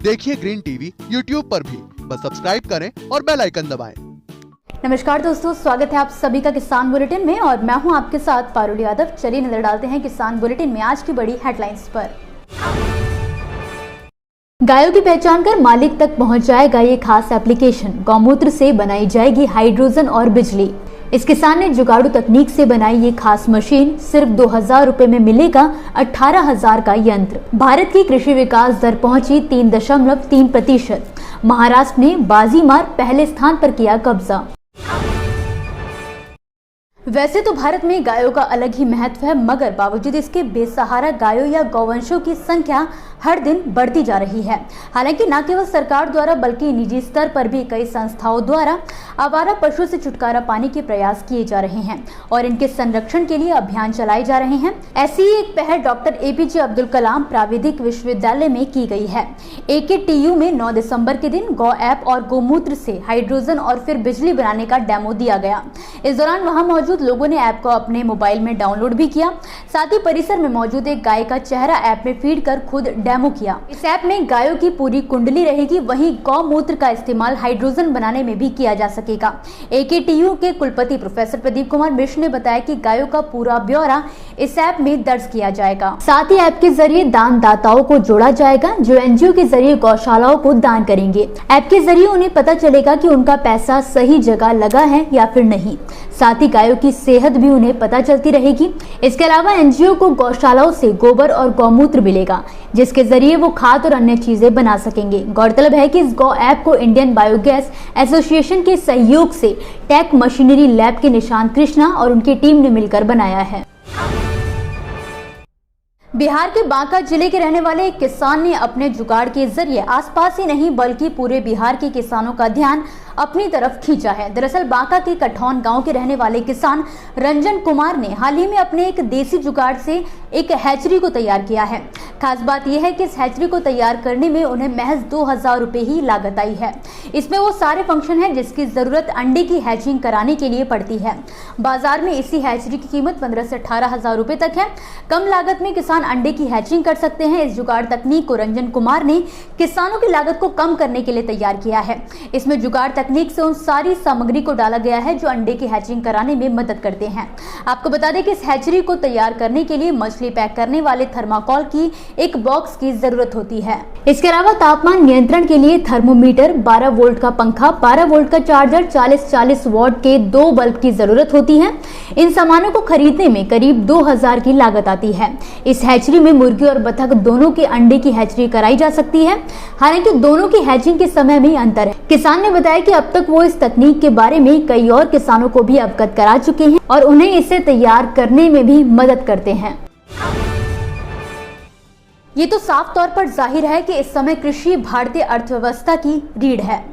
देखिए green TV YouTube पर भी, बस सब्सक्राइब करें और बेल आइकन दबाएं। नमस्कार दोस्तों, स्वागत है आप सभी का किसान बुलेटिन में और मैं हूं आपके साथ पारुल यादव। चलिए नजर डालते हैं किसान बुलेटिन में आज की बड़ी हेडलाइंस पर। गायों की पहचान कर मालिक तक पहुंच जाएगा ये खास एप्लीकेशन। गौमूत्र से बनाई जाएगी हाइड्रोजन और बिजली। इस किसान ने जुगाड़ू तकनीक से बनाई ये खास मशीन। सिर्फ 2000 रुपए में मिलेगा 18,000 का यंत्र। भारत की कृषि विकास दर पहुंची 3.3%। महाराष्ट्र ने बाजी मार पहले स्थान पर किया कब्जा। वैसे तो भारत में गायों का अलग ही महत्व है, मगर बावजूद इसके बेसहारा गायों या गौवंशों की संख्या हर दिन बढ़ती जा रही है। हालांकि न केवल सरकार द्वारा बल्कि निजी स्तर पर भी कई संस्थाओं द्वारा आवारा पशु से छुटकारा पाने के प्रयास किए जा रहे हैं और इनके संरक्षण के लिए अभियान चलाए जा रहे हैं। ऐसी ही एक पहल डॉक्टर APJ अब्दुल कलाम प्राविधिक विश्वविद्यालय में की गई है। AKTU में 9 दिसंबर के दिन गौ ऐप और गौमूत्र से हाइड्रोजन और फिर बिजली बनाने का डेमो दिया गया। इस दौरान वहां मौजूद लोगों ने ऐप को अपने मोबाइल में डाउनलोड भी किया। साथ ही परिसर में मौजूद एक गाय का चेहरा ऐप में फीड कर खुद डेमो किया। इस ऐप में गायों की पूरी कुंडली रहेगी, वहीं गौमूत्र का इस्तेमाल हाइड्रोजन बनाने में भी किया जा सकेगा। AKTU के कुलपति प्रोफेसर प्रदीप कुमार मिश्र ने बताया कि गायों का पूरा ब्यौरा इस ऐप में दर्ज किया जाएगा। साथ ही ऐप के जरिए दान दाताओं को जोड़ा जाएगा जो NGO के जरिए गौशालाओं को दान करेंगे। ऐप के जरिए उन्हें पता चलेगा कि उनका पैसा सही जगह लगा है या फिर नहीं। साथ ही गायों की सेहत भी उन्हें पता चलती रहेगी। इसके अलावा NGO को गौशालाओं से गोबर और गौमूत्र मिलेगा, जिसके जरिए वो खाद और अन्य चीजें बना सकेंगे। गौरतलब है कि इस गौ ऐप को इंडियन बायोगैस एसोसिएशन के सहयोग से टेक मशीनरी लैब के निशांत कृष्णा और उनकी टीम ने मिलकर बनाया है। बिहार के बांका जिले के रहने वाले एक किसान ने अपने जुगाड़ के जरिए आसपास ही नहीं बल्कि पूरे बिहार के किसानों का ध्यान अपनी तरफ खींचा है। दरअसल बांका के कठौन गांव के रहने वाले किसान रंजन कुमार ने हाल ही में अपने एक देसी जुगाड़ से एक हैचरी को तैयार किया है। खास बात यह है कि इस हैचरी को तैयार करने में उन्हें महज 2000 रुपए ही लागत आई है। इसमें वो सारे फंक्शन है जिसकी जरूरत अंडे की हैचिंग कराने के लिए पड़ती है। बाजार में इसी हैचरी की कीमत 15 से 18,000 रुपए तक है। कम लागत में किसान अंडे की हैचिंग कर सकते हैं। इस जुगाड़ तकनीक को रंजन कुमार ने किसानों की लागत को कम करने के लिए तैयार किया है। इसमें जुगाड़ तकनीक से उन सारी सामग्री को डाला गया है जो अंडे की हैचिंग कराने में मदद करते हैं। आपको बता दें कि इस हैचरी को तैयार करने के लिए मछली पैक करने वाले थर्माकोल की एक बॉक्स की जरूरत होती है। इसके अलावा तापमान नियंत्रण के लिए थर्मोमीटर, 12 वोल्ट का पंखा, 12 वोल्ट का चार्जर, 40-40 वॉट के 2 बल्ब की जरूरत होती है। इन सामानों को खरीदने में करीब 2000 की लागत आती है। इस हैचरी में मुर्गी और बतख दोनों के अंडे की हैचरी कराई जा सकती है। हालांकि दोनों की हैचिंग के समय में अंतर है। किसान ने बताया कि अब तक वो इस तकनीक के बारे में कई और किसानों को भी अवगत करा चुके हैं और उन्हें इसे तैयार करने में भी मदद करते हैं। ये तो साफ तौर पर जाहिर है कि इस समय कृषि भारतीय अर्थव्यवस्था की रीढ़ है।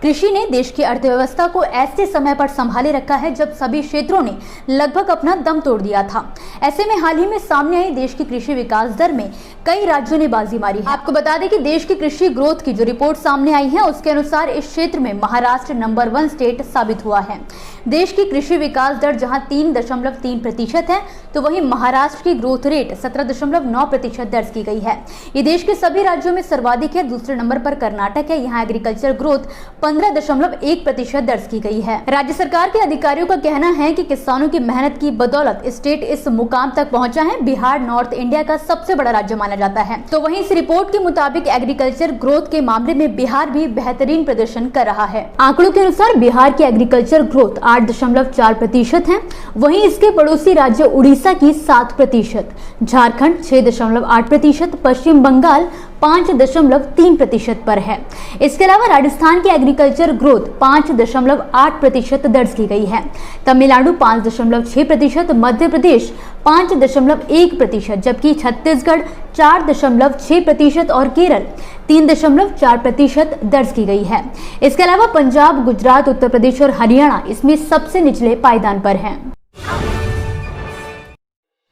कृषि ने देश की अर्थव्यवस्था को ऐसे समय पर संभाले रखा है जब सभी क्षेत्रों ने लगभग अपना दम तोड़ दिया था। ऐसे में हाल ही में सामने आई देश की कृषि विकास दर में कई राज्यों ने बाजी मारी है। आपको बता दें कि देश की कृषि ग्रोथ की जो रिपोर्ट सामने आई है उसके अनुसार इस क्षेत्र में महाराष्ट्र नंबर 1 स्टेट साबित हुआ है। देश की कृषि विकास दर जहां 3.3% है तो वहीं महाराष्ट्र की ग्रोथ रेट 17.9% दर्ज की गई है। ये देश के सभी राज्यों में सर्वाधिक है। दूसरे नंबर पर कर्नाटक है। यहाँ एग्रीकल्चर ग्रोथ 15.1% दर्ज की गई है। राज्य सरकार के अधिकारियों का कहना है कि किसानों की मेहनत की बदौलत स्टेट इस मुकाम तक पहुंचा है। बिहार नॉर्थ इंडिया का सबसे बड़ा राज्य माना जाता है। तो वहीं इस रिपोर्ट के मुताबिक एग्रीकल्चर ग्रोथ के मामले में बिहार भी बेहतरीन प्रदर्शन कर रहा है। आंकड़ों के अनुसार बिहार की एग्रीकल्चर ग्रोथ 8.4% है। वहीं इसके पड़ोसी राज्य उड़ीसा की 7%, झारखंड 6.8%, पश्चिम बंगाल 5.3% पर है। इसके अलावा राजस्थान की एग्रीकल्चर ग्रोथ 5.8% दर्ज की गई है। तमिलनाडु 5.6%, मध्य प्रदेश 5.1%, जबकि छत्तीसगढ़ 4.6% और केरल 3.4% दर्ज की गई है। इसके अलावा पंजाब, गुजरात, उत्तर प्रदेश और हरियाणा इसमें सबसे निचले पायदान पर हैं।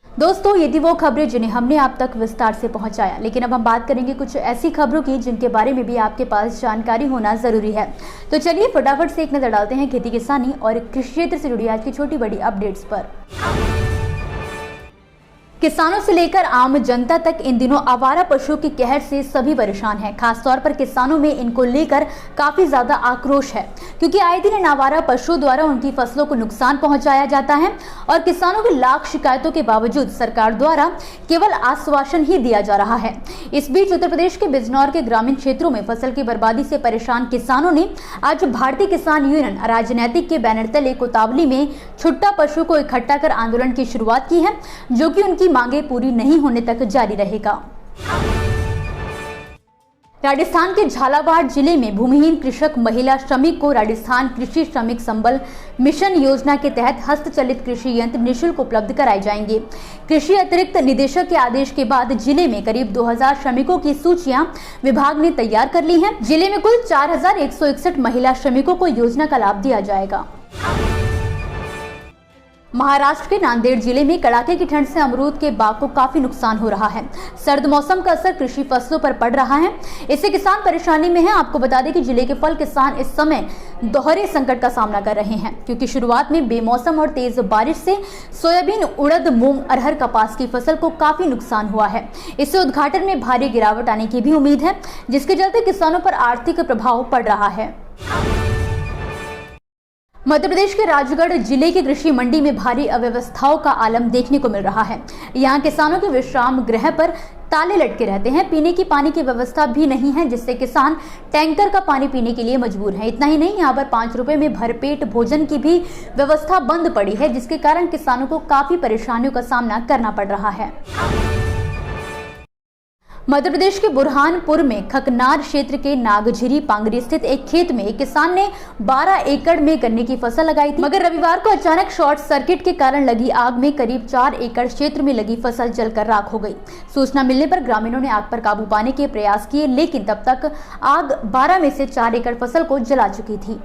दोस्तों, ये थी वो खबरें जिन्हें हमने आप तक विस्तार से पहुंचाया, लेकिन अब हम बात करेंगे कुछ ऐसी खबरों की जिनके बारे में भी आपके पास जानकारी होना जरूरी है। तो चलिए फटाफट से एक नजर डालते हैं खेती किसानी और कृषि क्षेत्र से जुड़ी आज की छोटी बड़ी अपडेट्स पर। किसानों से लेकर आम जनता तक इन दिनों आवारा पशुओं के कहर से सभी परेशान हैं। खासतौर पर किसानों में इनको लेकर काफी ज्यादा आक्रोश है, क्योंकि आए दिन इन आवारा पशुओं द्वारा उनकी फसलों को नुकसान पहुंचाया जाता है और किसानों की लाख शिकायतों के बावजूद सरकार द्वारा केवल आश्वासन ही दिया जा रहा है। इस बीच उत्तर प्रदेश के बिजनौर के ग्रामीण क्षेत्रों में फसल की बर्बादी से परेशान किसानों ने आज भारतीय किसान यूनियन राजनैतिक के बैनर तले कोतावली में छुट्टा पशु को इकट्ठा कर आंदोलन की शुरुआत की है, जो कि उनकी मांगे पूरी नहीं होने तक जारी रहेगा। राजस्थान के झालावाड़ जिले में भूमिहीन कृषक महिला श्रमिक को राजस्थान कृषि श्रमिक संबल मिशन योजना के तहत हस्तचलित कृषि यंत्र निःशुल्क उपलब्ध कराए जाएंगे। कृषि अतिरिक्त निदेशक के आदेश के बाद जिले में करीब 2000 श्रमिकों की सूचियां विभाग ने तैयार कर ली हैं। जिले में कुल 4161 महिला श्रमिकों को योजना का लाभ दिया जाएगा। महाराष्ट्र के नांदेड़ जिले में कड़ाके की ठंड से अमरूद के बाग को काफी नुकसान हो रहा है। सर्द मौसम का असर कृषि फसलों पर पड़ रहा है, इससे किसान परेशानी में हैं। आपको बता दें कि जिले के फल किसान इस समय दोहरे संकट का सामना कर रहे हैं, क्योंकि शुरुआत में बेमौसम और तेज बारिश से सोयाबीन, उड़द, मूंग, अरहर, कपास की फसल को काफी नुकसान हुआ है। इससे उद्घाटन में भारी गिरावट आने की भी उम्मीद है, जिसके चलते किसानों पर आर्थिक प्रभाव पड़ रहा है। मध्य प्रदेश के राजगढ़ जिले की कृषि मंडी में भारी अव्यवस्थाओं का आलम देखने को मिल रहा है। यहाँ किसानों के विश्राम गृह पर ताले लटके रहते हैं। पीने की पानी की व्यवस्था भी नहीं है, जिससे किसान टैंकर का पानी पीने के लिए मजबूर हैं। इतना ही नहीं, यहाँ पर 5 रुपए में भरपेट भोजन की भी व्यवस्था बंद पड़ी है, जिसके कारण किसानों को काफी परेशानियों का सामना करना पड़ रहा है। मध्य प्रदेश के बुरहानपुर में खकनार क्षेत्र के नागझिरी पांगरी स्थित एक खेत में एक किसान ने 12 एकड़ में गन्ने की फसल लगाई थी, मगर रविवार को अचानक शॉर्ट सर्किट के कारण लगी आग में करीब 4 एकड़ क्षेत्र में लगी फसल जलकर राख हो गई। सूचना मिलने पर ग्रामीणों ने आग पर काबू पाने के प्रयास किए, लेकिन तब तक आग 12 में से 4 एकड़ फसल को जला चुकी थी।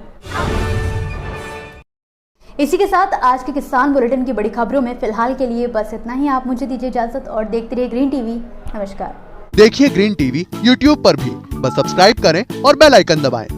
इसी के साथ आज के किसान बुलेटिन की बड़ी खबरों में फिलहाल के लिए बस इतना ही। आप मुझे दीजिए इजाजत और देखते रहिए ग्रीन टीवी। नमस्कार। देखिए ग्रीन टीवी YouTube पर भी, बस सब्सक्राइब करें और बेल आइकन दबाएं।